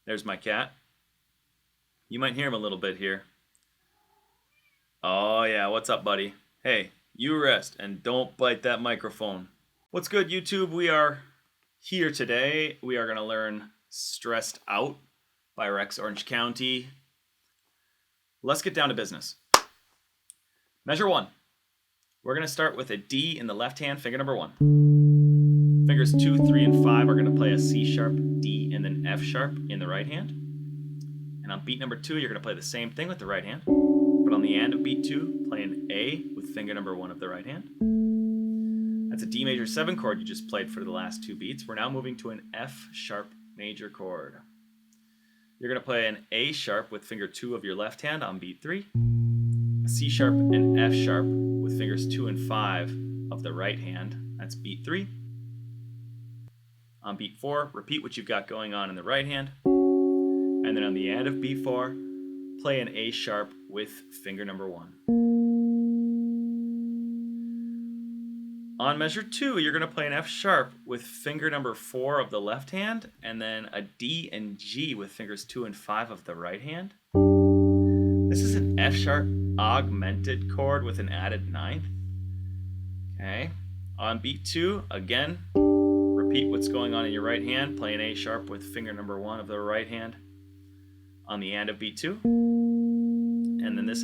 There's my cat. You might hear him a little bit here. Oh yeah, what's up, buddy? Hey, you rest and don't bite that microphone. What's good, YouTube? We are here today. We are going to learn Stressed Out by Rex Orange County. Let's get down to business. Measure 1. We're going to start with a D in the left hand, finger number 1. Fingers 2, 3, and 5 are going to play a C sharp, D, and then F sharp in the right hand. And on beat number 2, you're going to play the same thing with the right hand. But on the end of beat 2, play an A with finger number 1 of the right hand. That's a D major 7 chord you just played for the last 2 beats. We're now moving to an F sharp major chord. You're going to play an A sharp with finger 2 of your left hand on beat 3. A C sharp and F sharp with fingers 2 and 5 of the right hand. That's beat 3. On beat 4, repeat what you've got going on in the right hand. And then on the end of beat 4, play an A sharp with finger number 1. On measure 2, you're going to play an F sharp with finger number 4 of the left hand, and then a D and G with fingers 2 and 5 of the right hand. This is an F sharp augmented chord with an added ninth. Okay. On beat 2, again, repeat what's going on in your right hand. Play an A sharp with finger number 1 of the right hand on the end of beat 2. And then this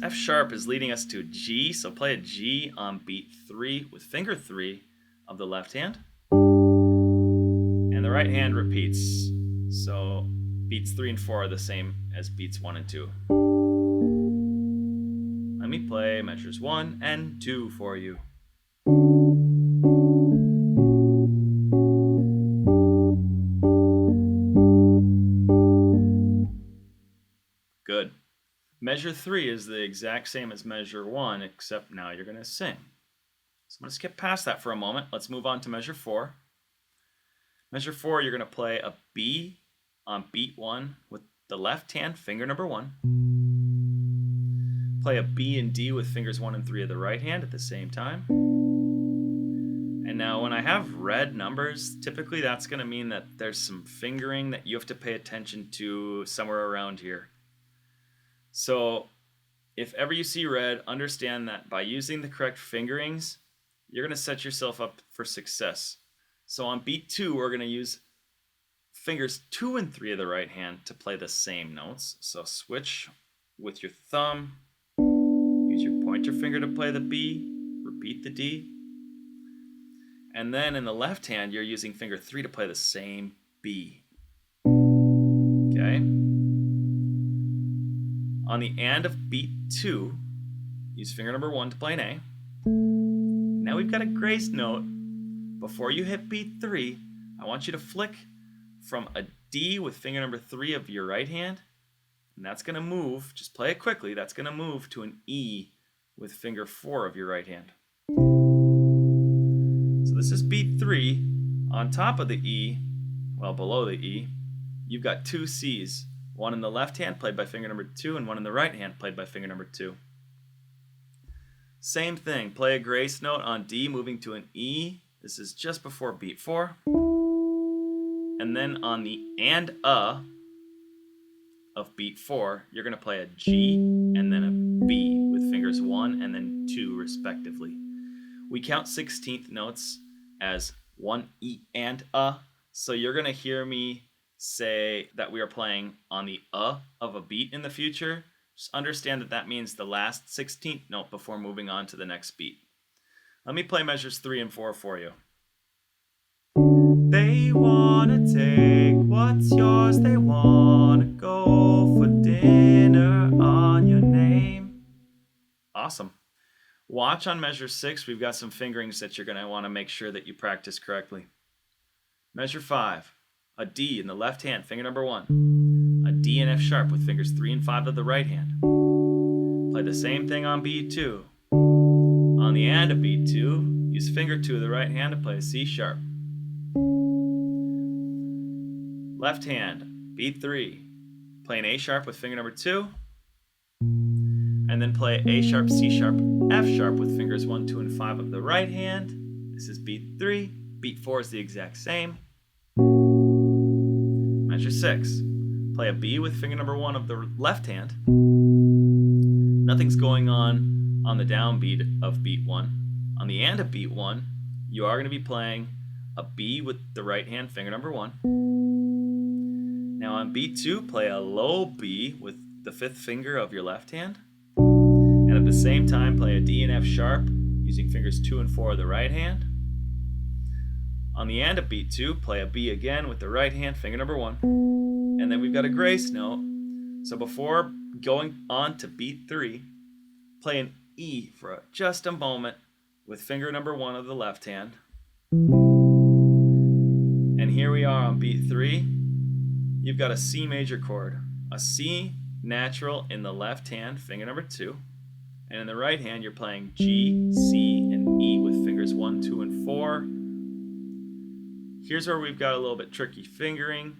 F sharp is leading us to G, so play a G on beat 3 with finger 3 of the left hand. And the right hand repeats. So beats 3 and 4 are the same as beats 1 and 2. Let me play measures 1 and 2 for you. Good. Measure 3 is the exact same as measure 1, except now you're going to sing. So I'm going to skip past that for a moment. Let's move on to measure 4. Measure 4, you're going to play a B on beat 1 with the left hand, finger number 1. Play a B and D with fingers 1 and 3 of the right hand at the same time. And now when I have red numbers, typically that's going to mean that there's some fingering that you have to pay attention to somewhere around here. So if ever you see red, understand that by using the correct fingerings, you're going to set yourself up for success. So on beat 2, we're going to use fingers 2 and 3 of the right hand to play the same notes. So switch with your thumb, use your pointer finger to play the B, repeat the D. And then in the left hand, you're using finger 3 to play the same B. Okay? On the end of beat 2, use finger number 1 to play an A. Now we've got a grace note. Before you hit beat 3, I want you to flick from a D with finger number 3 of your right hand. And that's going to move, just play it quickly, that's going to move to an E with finger 4 of your right hand. So this is beat 3. On top of the E, well below the E, you've got 2 C's. One in the left hand played by finger number 2 and one in the right hand played by finger number 2. Same thing, play a grace note on D moving to an E. This is just before beat 4. And then on the and of beat 4, you're going to play a G and then a B with fingers 1 and then 2 respectively. We count 16th notes as 1 E and so you're going to hear me say that we are playing on the of a beat in the future. Just understand that that means the last 16th note before moving on to the next beat. Let me play measures 3 and 4 for you. They wanna take what's yours, they wanna go for dinner on your name. Awesome. Watch on measure 6, we've got some fingerings that you're gonna wanna make sure that you practice correctly. Measure 5. A D in the left hand, finger number 1. A D and F sharp with fingers 3 and 5 of the right hand. Play the same thing on beat 2. On the end of beat 2, use finger 2 of the right hand to play a C sharp. Left hand, beat 3. Play an A sharp with finger number 2. And then play A sharp, C sharp, F sharp with fingers 1, 2, and 5 of the right hand. This is beat 3. Beat 4 is the exact same. Measure 6. Play a B with finger number 1 of the left hand. Nothing's going on the downbeat of beat 1. On the and of beat 1, you are going to be playing a B with the right hand, finger number 1. Now on beat 2, play a low B with the 5th finger of your left hand. And at the same time, play a D and F sharp using fingers 2 and 4 of the right hand. On the and of beat 2, play a B again with the right hand, finger number 1. And then we've got a grace note. So before going on to beat 3, play an E for just a moment with finger number 1 of the left hand. And here we are on beat 3. You've got a C major chord, a C natural in the left hand, finger number 2. And in the right hand, you're playing G, C, and E with fingers 1, 2, and 4. Here's where we've got a little bit tricky fingering.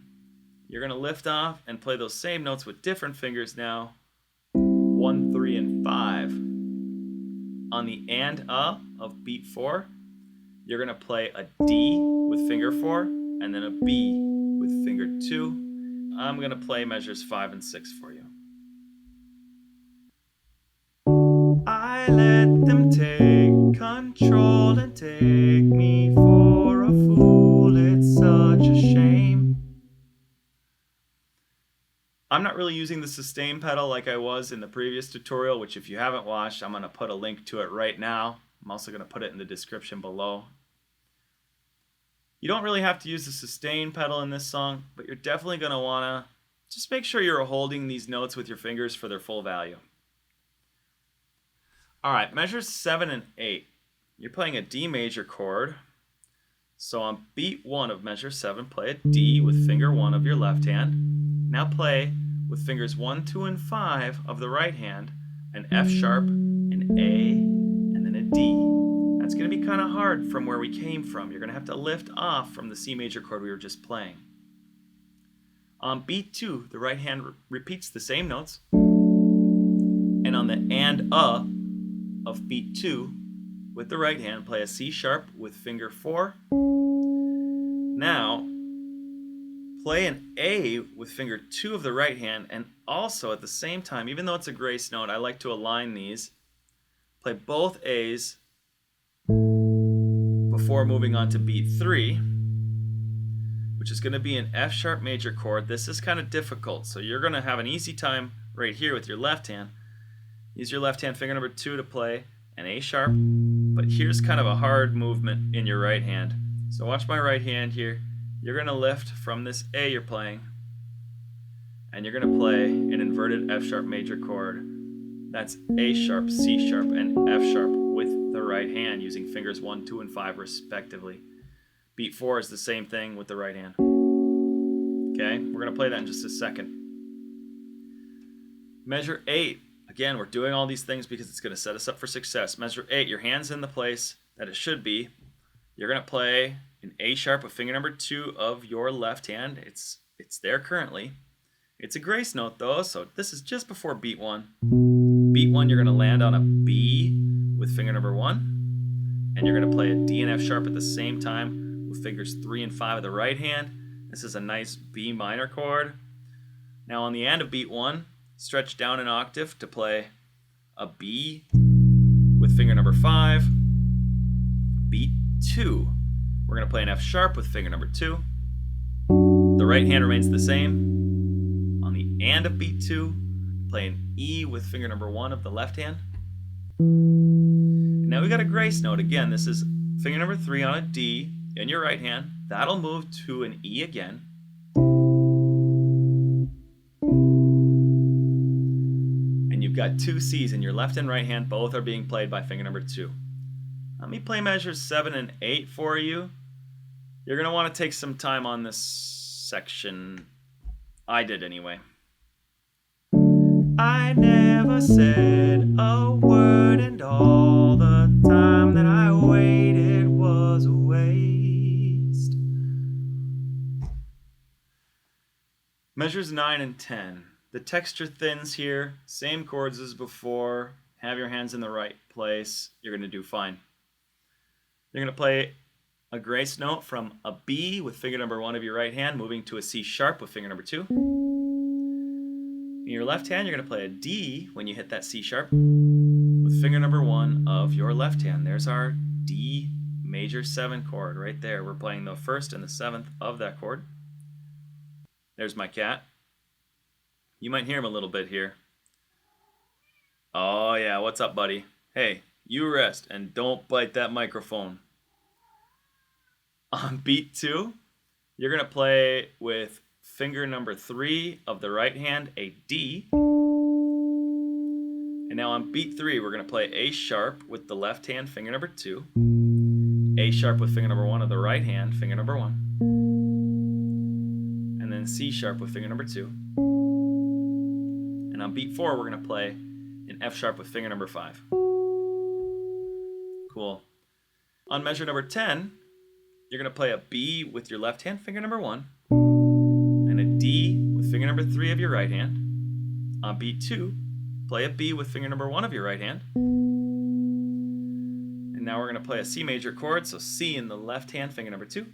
You're going to lift off and play those same notes with different fingers now. 1, 3, and 5. On the and of beat 4, you're going to play a D with finger 4 and then a B with finger 2. I'm going to play measures 5 and 6 for you. I let them take control and take me for a fool. It's such a shame. I'm not really using the sustain pedal like I was in the previous tutorial, which if you haven't watched, I'm going to put a link to it right now. I'm also going to put it in the description below. You don't really have to use the sustain pedal in this song, but you're definitely going to want to just make sure you're holding these notes with your fingers for their full value. All right, measures 7 and 8. You're playing a D major chord. So on beat 1 of measure 7, play a D with finger 1 of your left hand. Now play with fingers 1, 2, and 5 of the right hand, an F sharp, an A, and then a D. That's going to be kind of hard from where we came from. You're going to have to lift off from the C major chord we were just playing. On beat 2, the right hand repeats the same notes. And on the and of beat 2, with the right hand, play a C sharp with finger 4. Now, play an A with finger 2 of the right hand, and also at the same time, even though it's a grace note, I like to align these. Play both A's before moving on to beat 3, which is going to be an F sharp major chord. This is kind of difficult, so you're going to have an easy time right here with your left hand. Use your left hand, finger number 2, to play an A sharp, but here's kind of a hard movement in your right hand. So watch my right hand here. You're going to lift from this A you're playing, and you're going to play an inverted F sharp major chord. That's A sharp, C sharp, and F sharp with the right hand using fingers 1, 2, and 5 respectively. Beat 4 is the same thing with the right hand. Okay, we're going to play that in just a second. Measure 8. Again, we're doing all these things because it's going to set us up for success. Measure 8, your hand's in the place that it should be. You're going to play an A sharp with finger number 2 of your left hand. It's there currently. It's a grace note though, so this is just before beat 1. Beat 1, you're going to land on a B with finger number 1. And you're going to play a D and F sharp at the same time with fingers 3 and 5 of the right hand. This is a nice B minor chord. Now on the and of beat 1, stretch down an octave to play a B with finger number 5. Beat 2. We're going to play an F sharp with finger number 2. The right hand remains the same. On the and of beat 2, play an E with finger number 1 of the left hand. Now we got a grace note. Again, this is finger number 3 on a D in your right hand. That'll move to an E again. You've got 2 C's in your left and right hand. Both are being played by finger number 2. Let me play measures 7 and 8 for you. You're going to want to take some time on this section. I did anyway. I never said a word, and all the time that I waited was a waste. Measures 9 and 10. The texture thins here, same chords as before. Have your hands in the right place. You're going to do fine. You're going to play a grace note from a B with finger number 1 of your right hand, moving to a C sharp with finger number 2. In your left hand, you're going to play a D when you hit that C sharp with finger number 1 of your left hand. There's our D major 7 chord right there. We're playing the 1st and the 7th of that chord. There's my cat. You might hear him a little bit here. Oh yeah, what's up, buddy? Hey, you rest and don't bite that microphone. On beat 2, you're going to play with finger number 3 of the right hand, a D. And now on beat 3, we're going to play A sharp with the left hand, finger number 2. A sharp with finger number 1 of the right hand, finger number 1. And then C sharp with finger number 2. And on beat 4, we're going to play an F sharp with finger number 5. Cool. On measure number 10, you're going to play a B with your left hand, finger number 1, and a D with finger number 3 of your right hand. On beat 2, play a B with finger number 1 of your right hand. And now we're going to play a C major chord, so C in the left hand, finger number 2,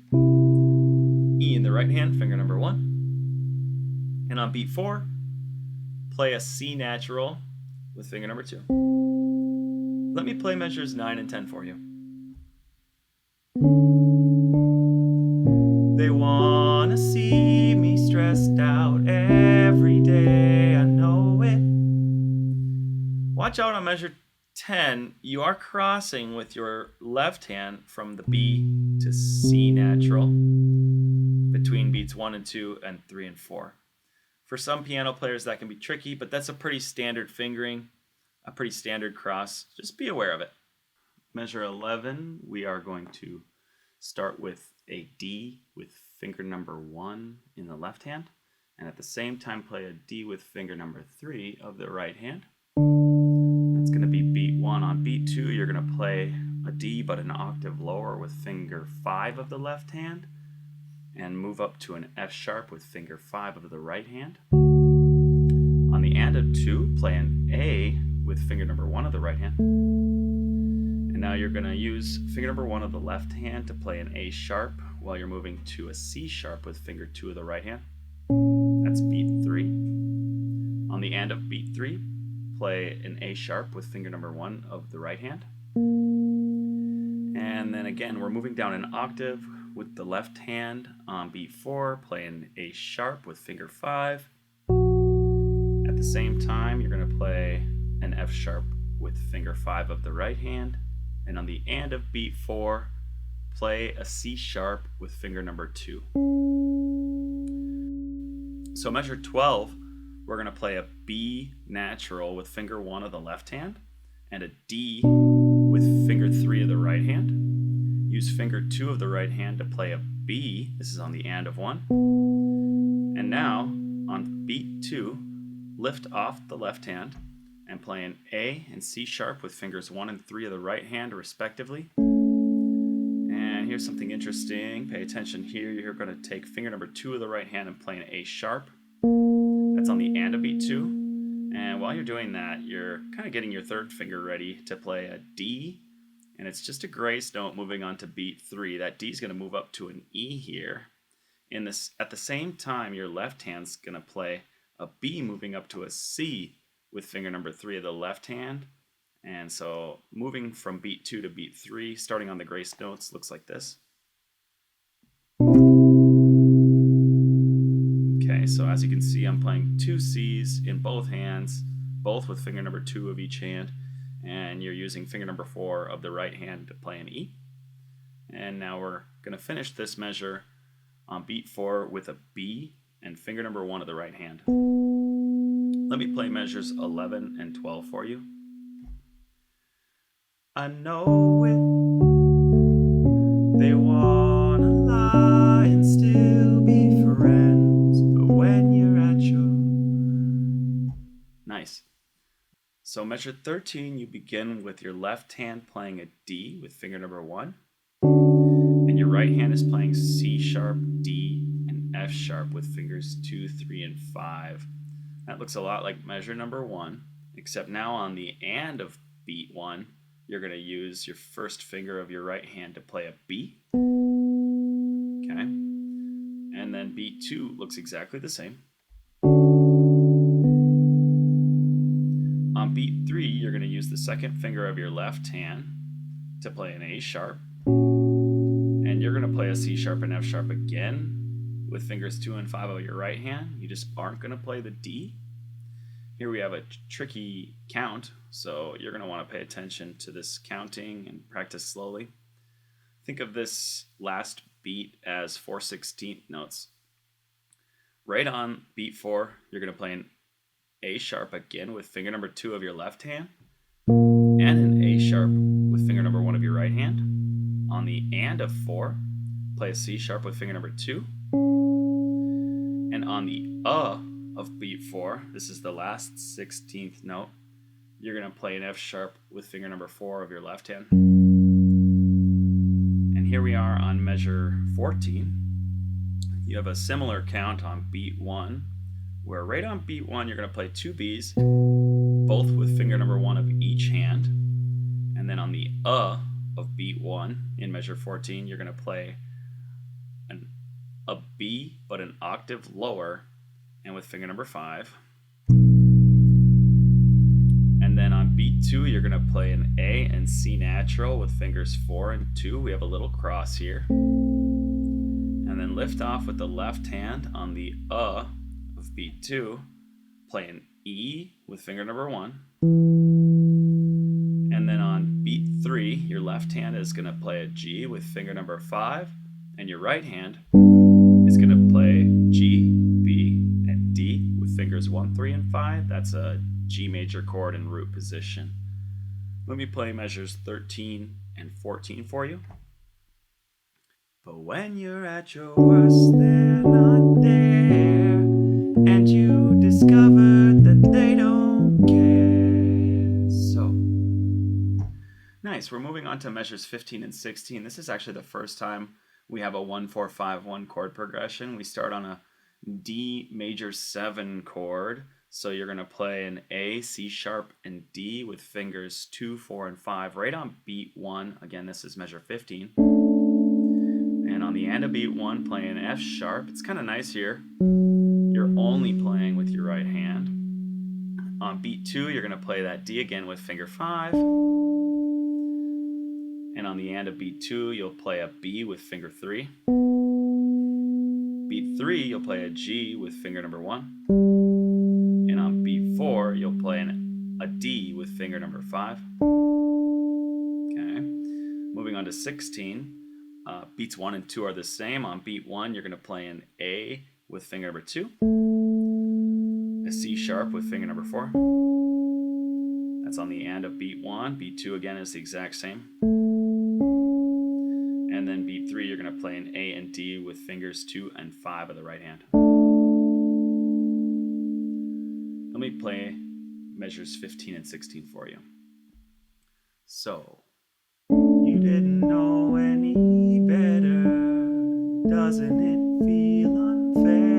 E in the right hand, finger number 1. And on beat 4, play a C natural with finger number 2. Let me play measures 9 and 10 for you. They wanna see me stressed out every day, I know it. Watch out on measure 10, you are crossing with your left hand from the B to C natural between beats 1 and 2 and 3 and 4. For some piano players that can be tricky, but that's a pretty standard fingering, a pretty standard cross. Just be aware of it. Measure 11, we are going to start with a D with finger number 1 in the left hand, and at the same time play a D with finger number 3 of the right hand. That's going to be beat 1. On beat 2, you're going to play a D but an octave lower with finger 5 of the left hand, and move up to an F sharp with finger 5 of the right hand. On the end of 2, play an A with finger number 1 of the right hand. And now you're going to use finger number 1 of the left hand to play an A sharp while you're moving to a C sharp with finger 2 of the right hand. That's beat 3. On the end of beat 3, play an A sharp with finger number 1 of the right hand. And then again, we're moving down an octave with the left hand. On beat 4, play an A sharp with finger 5. At the same time, you're going to play an F sharp with finger 5 of the right hand. And on the end of beat 4, play a C sharp with finger number 2. So measure 12, we're going to play a B natural with finger 1 of the left hand and a D with finger 3 of the right hand. Use finger 2 of the right hand to play a B. This is on the and of 1. And now, on beat 2, lift off the left hand and play an A and C sharp with fingers 1 and 3 of the right hand respectively. And here's something interesting. Pay attention here. You're going to take finger number 2 of the right hand and play an A sharp. That's on the and of beat 2. And while you're doing that, you're kind of getting your third finger ready to play a D. And it's just a grace note moving on to beat 3. That D is going to move up to an E here. At the same time, your left hand's going to play a B moving up to a C with finger number 3 of the left hand. And so moving from beat 2 to beat 3, starting on the grace notes, looks like this. Okay, so as you can see, I'm playing 2 C's in both hands, both with finger number 2 of each hand, and you're using finger number 4 of the right hand to play an E. And now we're going to finish this measure on beat 4 with a B and finger number 1 of the right hand. Let me play measures 11 and 12 for you. I know it. They wanna lie and still be friends, but when you're at your... Nice. So measure 13, you begin with your left hand playing a D with finger number 1, and your right hand is playing C sharp, D, and F sharp with fingers 2, 3, and 5. That looks a lot like measure number 1, except now on the and of beat 1, you're going to use your first finger of your right hand to play a B. then beat 2 looks exactly the same. On beat 3, you're going to use the second finger of your left hand to play an A sharp. And you're going to play a C sharp and F sharp again with fingers 2 and 5 of your right hand. You just aren't going to play the D. Here we have a tricky count, so you're going to want to pay attention to this counting and practice slowly. Think of this last beat as 4/16 notes. Right on beat 4, you're going to play an A sharp again with finger number 2 of your left hand, and an A sharp with finger number 1 of your right hand. On the and of 4, play a C sharp with finger number 2. And on the of beat 4, this is the last 16th note, you're going to play an F sharp with finger number 4 of your left hand. And here we are on measure 14. You have a similar count on beat 1, where right on beat 1 you're going to play 2 Bs, both with finger number 1 of each hand. And then on the of beat 1 in measure 14, you're going to play a B, but an octave lower, and with finger number 5. And then on beat 2, you're going to play an A and C natural with fingers 4 and 2. We have a little cross here. And then lift off with the left hand on the of beat 2, play an E with finger number 1. And then on beat 3, your left hand is going to play a G with finger number 5, and your right hand is going to play G, B, and D with fingers 1, 3, and 5. That's a G major chord in root position. Let me play measures 13 and 14 for you. But when you're at your worst, they're not there, and you discover that they don't care. So, nice. We're moving on to measures 15 and 16. This is actually the first time we have a 1-4-5-1 chord progression. We start on a D major 7 chord. So you're going to play an A, C sharp, and D with fingers 2, 4, and 5 right on beat 1. Again, this is measure 15. And on the end of beat 1, play an F sharp. It's kind of nice here. You're only playing with your right hand. On beat 2, you're going to play that D again with finger 5. And on the end of beat 2, you'll play a B with finger 3. Beat 3, you'll play a G with finger number 1. And on beat 4, you'll play a D with finger number 5. Okay. Moving on to 16. Beats 1 and 2 are the same. On beat 1, you're going to play an A with finger number 2. A C sharp with finger number 4. That's on the and of beat 1. Beat 2 again is the exact same. And then beat 3, you're going to play an A and D with fingers 2 and 5 of the right hand. Let me play measures 15 and 16 for you. So, you didn't know any better, doesn't it feel unfair?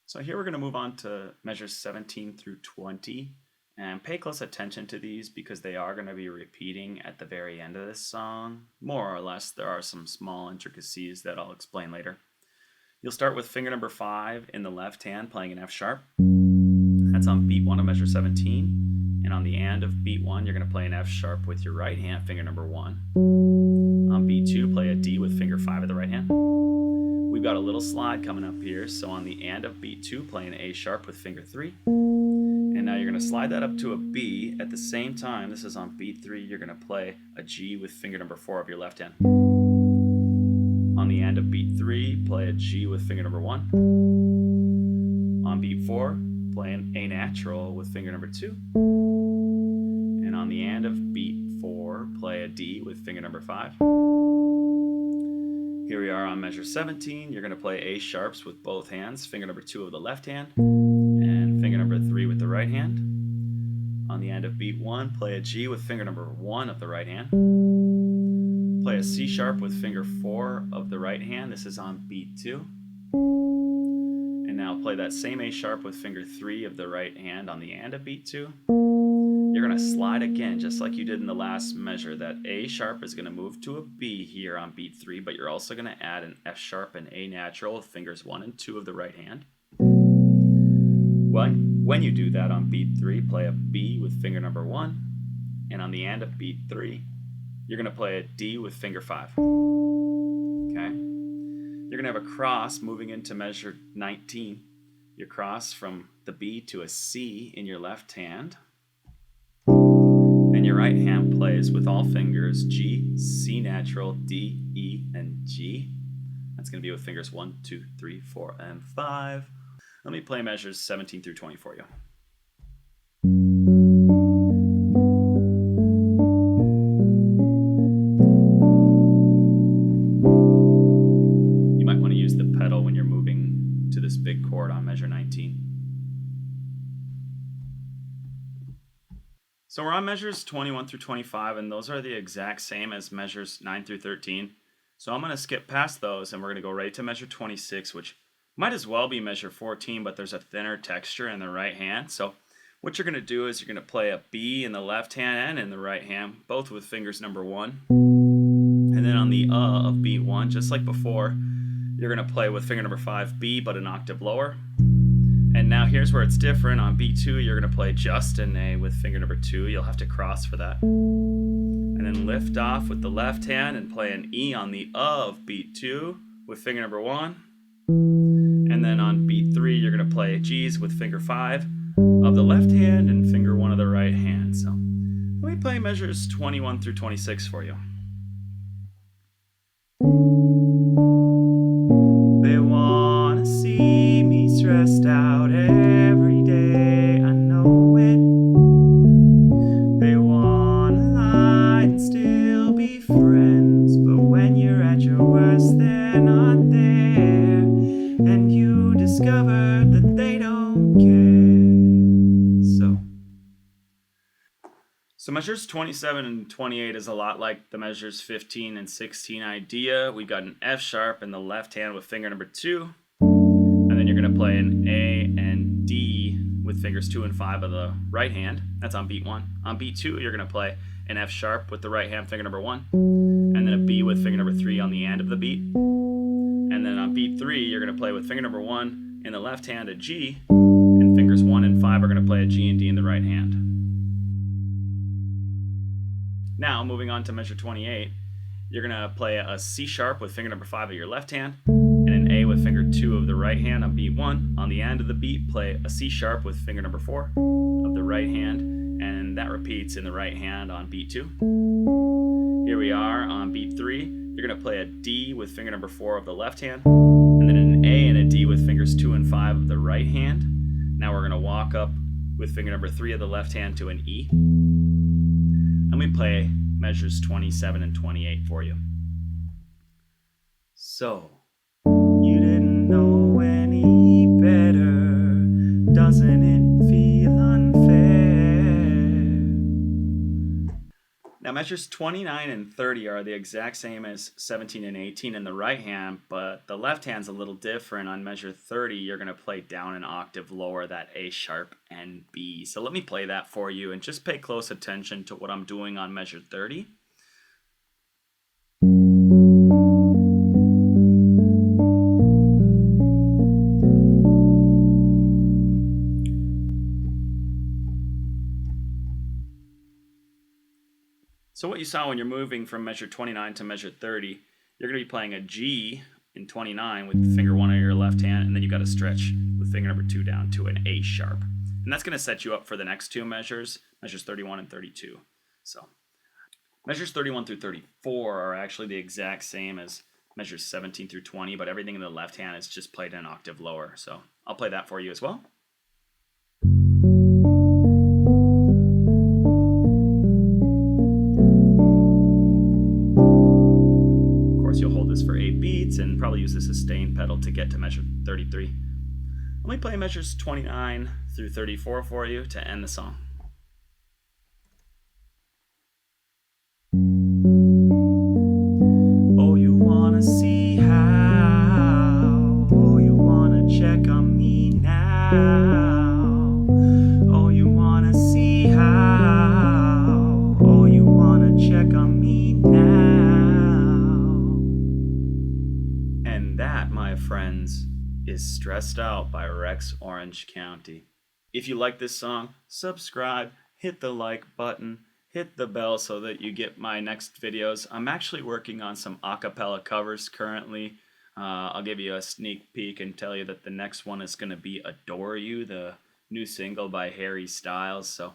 So here we're going to move on to measures 17 through 20. And pay close attention to these because they are going to be repeating at the very end of this song. More or less, there are some small intricacies that I'll explain later. You'll start with finger number 5 in the left hand playing an F sharp. That's on beat 1 of measure 17. And on the and of beat 1, you're going to play an F sharp with your right hand, finger number 1. On beat 2, play a D with finger 5 of the right hand. We've got a little slide coming up here, so on the and of beat 2, play an A sharp with finger 3. And now you're going to slide that up to a B. At the same time, this is on beat 3, you're going to play a G with finger number 4 of your left hand. On the end of beat 3, play a G with finger number 1. On beat 4, play an A natural with finger number 2. And on the end of beat 4, play a D with finger number 5. Here we are on measure 17. You're going to play A sharps with both hands, finger number 2 of the left hand, and finger number 3 with the right hand. On the end of beat 1, play a G with finger number 1 of the right hand. Play a C sharp with finger 4 of the right hand. This is on beat 2. And now play that same A sharp with finger 3 of the right hand on the and of beat 2. you're going to slide again, just like you did in the last measure. That A sharp is going to move to a B here on beat 3, but you're also going to add an F sharp and A natural with fingers 1 and 2 of the right hand. When you do that on beat 3, play a B with finger number 1, and on the end of beat 3, you're going to play a D with finger 5. Okay? You're going to have a cross moving into measure 19. You cross from the B to a C in your left hand, and your right hand plays with all fingers G, C natural, D, E, and G. That's going to be with fingers 1, 2, 3, 4, and 5. Let me play measures 17 through 20 for you. You might want to use the pedal when you're moving to this big chord on measure 19. So we're on measures 21 through 25, and those are the exact same as measures 9 through 13. So I'm going to skip past those, and we're going to go right to measure 26, which might as well be measure 14, but there's a thinner texture in the right hand. So what you're going to do is you're going to play a B in the left hand and in the right hand, both with fingers number 1. And then on the of beat 1, just like before, you're going to play with finger number 5 B, but an octave lower. And now here's where it's different. On beat 2, you're going to play just an A with finger number 2. You'll have to cross for that. And then lift off with the left hand and play an E on the of beat 2 with finger number 1. And then on beat 3, you're going to play G's with finger 5 of the left hand and finger 1 of the right hand. So let me play measures 21 through 26 for you. They want to see me stressed out every day, I know it. They want to lie and still be friends, but when you're at your worst, they're not there. And you discovered that they don't care. So measures 27 and 28 is a lot like the measures 15 and 16 idea. We got an F sharp in the left hand with finger number 2. And then you're going to play an A and D with fingers 2 and 5 of the right hand. That's on beat 1. On beat 2, you're going to play an F sharp with the right hand, finger number 1. And then a B with finger number 3 on the end of the beat. And then on beat 3, you're going to play with finger number 1 in the left hand a G, and fingers 1 and 5 are going to play a G and D in the right hand. Now, moving on to measure 28, you're going to play a C sharp with finger number 5 of your left hand, and an A with finger 2 of the right hand on beat 1. On the end of the beat, play a C sharp with finger number 4 of the right hand, and that repeats in the right hand on beat 2. Here we are on beat 3. You're going to play a D with finger number 4 of the left hand, and then an A and a D with fingers 2 and 5 of the right hand. Now we're going to walk up with finger number 3 of the left hand to an E. And we play measures 27 and 28 for you. So, you didn't know any better, doesn't it feel unfair? Now measures 29 and 30 are the exact same as 17 and 18 in the right hand, but the left hand's a little different. On measure 30, you're going to play down an octave lower, that A sharp and B. So let me play that for you and just pay close attention to what I'm doing on measure 30. So what you saw when you're moving from measure 29 to measure 30, you're going to be playing a G in 29 with finger 1 on your left hand, and then you got to stretch with finger number 2 down to an A sharp. And that's going to set you up for the next two measures 31 and 32. So measures 31 through 34 are actually the exact same as measures 17 through 20, but everything in the left hand is just played an octave lower. So I'll play that for you as well. You'll hold this for 8 beats and probably use the sustain pedal to get to measure 33. Let me play measures 29 through 34 for you to end the song. Oh, you wanna see how? Oh, you wanna check on me now? Oh, you wanna see how? is Stressed Out by Rex Orange County. If you like this song, subscribe, hit the like button, hit the bell so that you get my next videos. I'm actually working on some a cappella covers currently. I'll give you a sneak peek and tell you that the next one is going to be Adore You, the new single by Harry Styles. So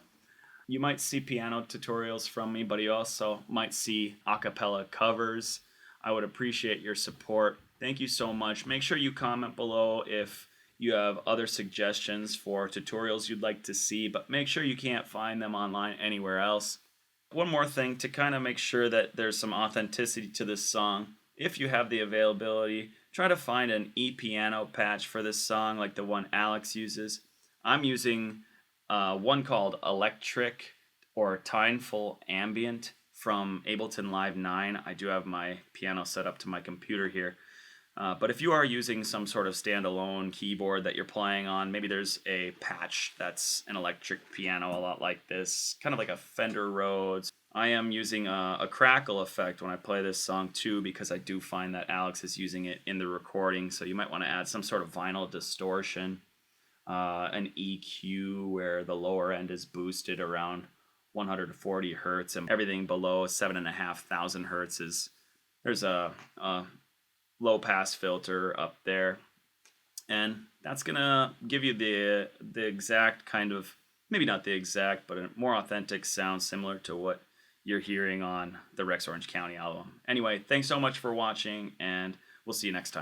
you might see piano tutorials from me, but you also might see a cappella covers. I would appreciate your support. Thank you so much. Make sure you comment below if you have other suggestions for tutorials you'd like to see, but make sure you can't find them online anywhere else. One more thing to kind of make sure that there's some authenticity to this song. If you have the availability, try to find an e-piano patch for this song like the one Alex uses. I'm using one called Electric or Tineful Ambient from Ableton Live 9. I do have my piano set up to my computer here. But if you are using some sort of standalone keyboard that you're playing on, maybe there's a patch that's an electric piano a lot like this, kind of like a Fender Rhodes. I am using a crackle effect when I play this song too, because I do find that Alex is using it in the recording, so you might want to add some sort of vinyl distortion, an EQ where the lower end is boosted around 140 hertz and everything below 7,500 hertz is, there's a low pass filter up there, and that's gonna give you the exact kind of, maybe not the exact, but a more authentic sound similar to what you're hearing on the Rex Orange County album. Anyway, thanks so much for watching, and we'll see you next time.